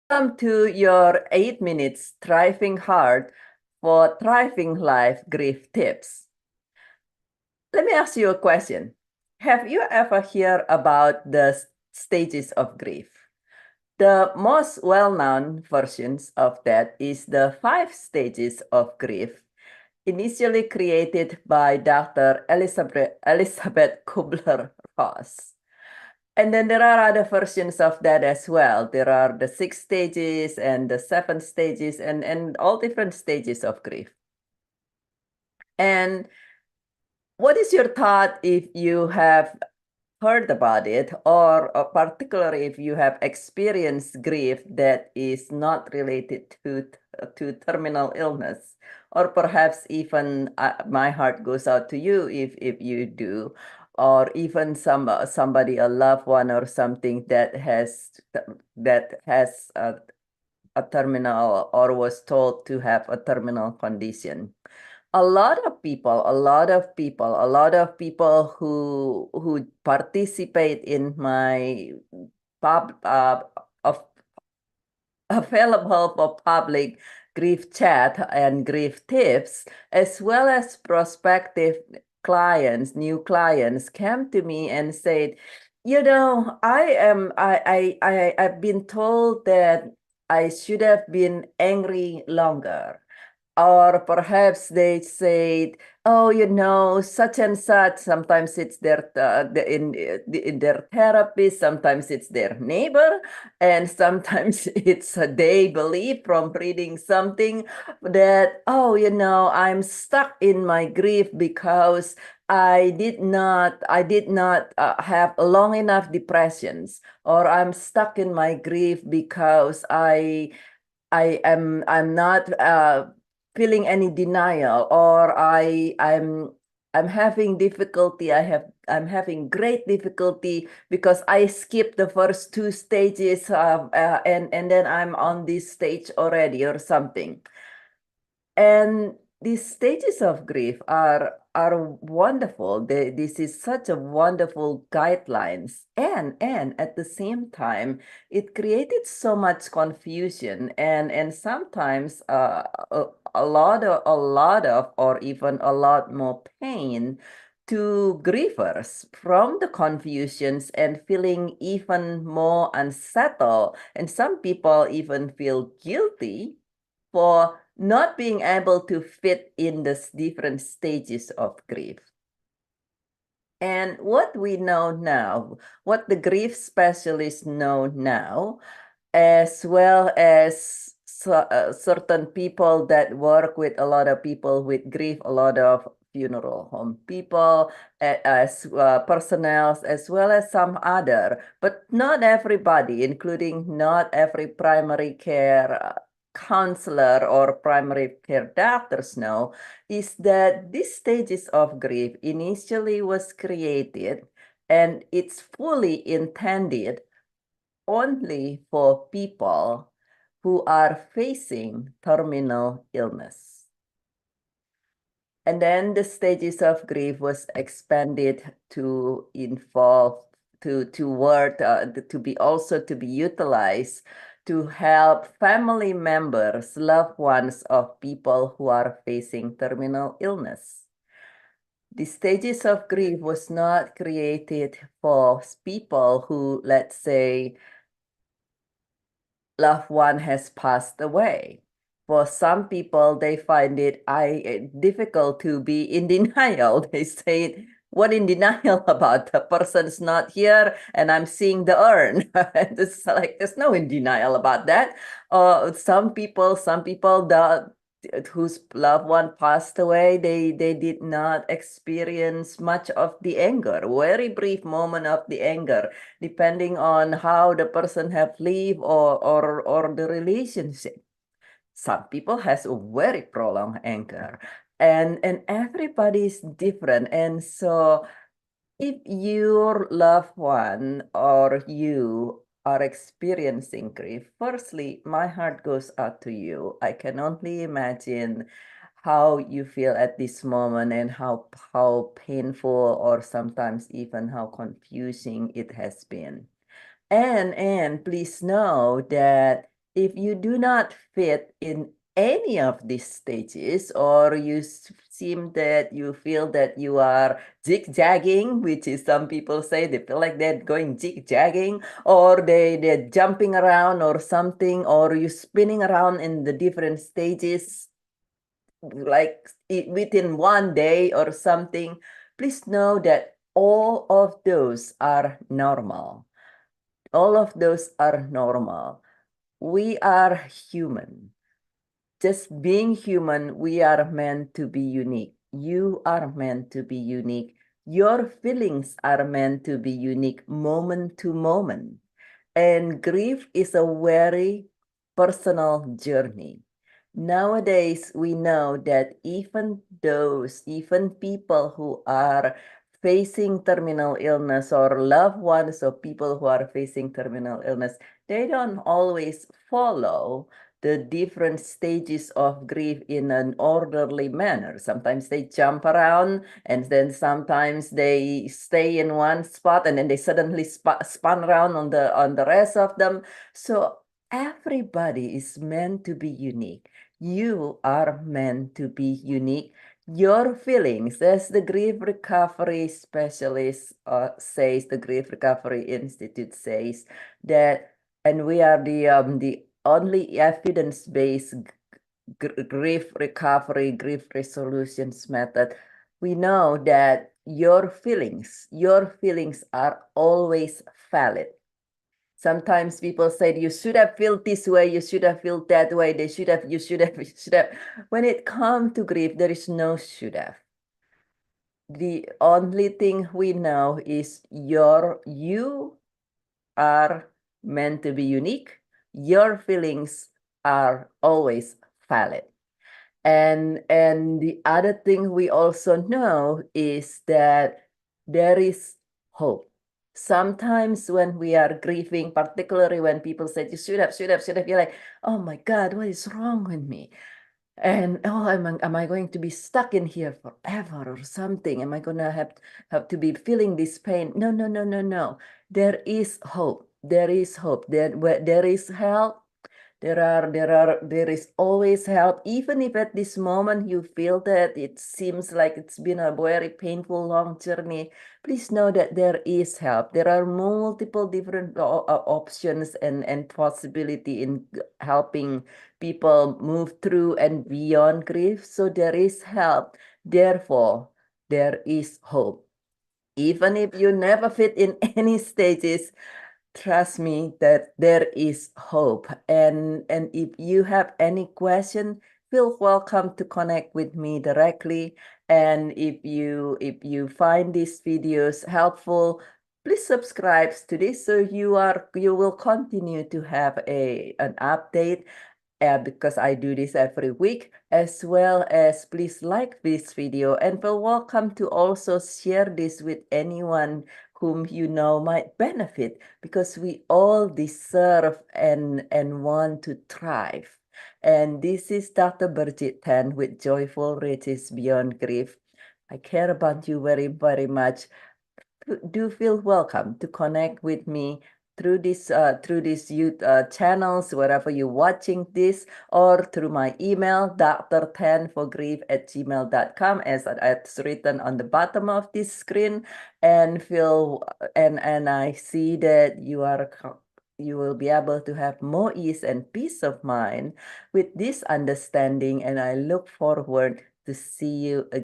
Welcome to your 8 minutes thriving hard for thriving life grief tips. Let me ask you a question. Have you ever heard about the stages of grief? The most well-known versions of that is the 5 stages of grief, initially created by Dr. Elizabeth Kubler-Ross. And then there are other versions of that as well. There are the 6 stages and the 7 stages and all different stages of grief. And what is your thought if you have heard about it, or particularly if you have experienced grief that is not related to terminal illness, or perhaps even my heart goes out to you if you do, or even somebody, a loved one or something that has a terminal or was told to have a terminal condition. A lot of people who participate in my pub of available for public grief chat and grief tips, as well as prospective clients, new clients, came to me and said, I've been told that I should have been angry longer. Or perhaps they said, oh, such and such. Sometimes it's in their therapist, sometimes it's their neighbor, and sometimes it's they believe from reading something that, oh, I'm stuck in my grief because I did not have long enough depressions, or I'm stuck in my grief because I'm not feeling any denial, or I'm having difficulty. I'm having great difficulty because I skipped the first 2 stages, and then I'm on this stage already or something. And these stages of grief are wonderful. This is such a wonderful guidelines, and at the same time, it created so much confusion and sometimes a lot of or even a lot more pain to grievers from the confusions and feeling even more unsettled. And some people even feel guilty for not being able to fit in the different stages of grief. And what we know now, what the grief specialists know now, as well as certain people that work with a lot of people with grief, a lot of funeral home people, as personnel, as well as some other, but not everybody, including not every primary care counselor or primary care doctors know, is that these stages of grief initially was created and it's fully intended only for people who are facing terminal illness. And then the stages of grief was expanded to involve to be utilized to help family members, loved ones of people who are facing terminal illness. The stages of grief was not created for people who, let's say, loved one has passed away. For some people, they find it difficult to be in denial. They say, what in denial about? The person's not here and I'm seeing the urn. It's like, there's no in denial about that. Some people whose loved one passed away, they did not experience much of the anger, very brief moment of the anger, depending on how the person have lived or the relationship. Some people has a very prolonged anger, and everybody's different. And so if your loved one or you are experiencing grief, firstly, my heart goes out to you. I can only imagine how you feel at this moment and how painful or sometimes even how confusing it has been. And please know that if you do not fit in any of these stages, or you seem that you feel that you are zigzagging, which is some people say they feel like they're going zigzagging, or they're jumping around or something, or you spinning around in the different stages, like within one day or something, please know that all of those are normal. All of those are normal. We are human. Just being human, we are meant to be unique. You are meant to be unique. Your feelings are meant to be unique moment to moment. And grief is a very personal journey. Nowadays, we know that even people who are facing terminal illness, or loved ones of people who are facing terminal illness, they don't always follow the different stages of grief in an orderly manner. Sometimes they jump around, and then sometimes they stay in one spot, and then they suddenly spun around on the rest of them. So everybody is meant to be unique. You are meant to be unique. Your feelings, as the grief recovery specialist says, the Grief Recovery Institute says that, and we are the only evidence-based grief recovery, grief resolutions method. We know that your feelings are always valid. Sometimes people say you should have felt this way, you should have felt that way, you should have. When it comes to grief, there is no should have. The only thing we know is you are meant to be unique. Your feelings are always valid. And the other thing we also know is that there is hope. Sometimes when we are grieving, particularly when people say you should have, you're like, oh my God, what is wrong with me? And oh, am I going to be stuck in here forever or something? Am I gonna have to be feeling this pain? No, no, no, no, no. There is hope. There is hope. There is help. There is always help. Even if at this moment you feel that it seems like it's been a very painful, long journey, please know that there is help. There are multiple different options and possibility in helping people move through and beyond grief. So there is help. Therefore, there is hope. Even if you never fit in any stages, trust me that there is hope. And if you have any question, feel welcome to connect with me directly. And if you find these videos helpful, please subscribe to this so you will continue to have an update, because I do this every week, as well as please like this video and feel welcome to also share this with anyone whom you know might benefit, because we all deserve and want to thrive. And this is Dr. BirgitteTan with Joyful Riches Beyond Grief. I care about you very, very much. Do feel welcome to connect with me through these YouTube channels, wherever you're watching this, or through my email, drtanforgrief@gmail.com, as it's written on the bottom of this screen. And I see that you will be able to have more ease and peace of mind with this understanding, and I look forward to see you again.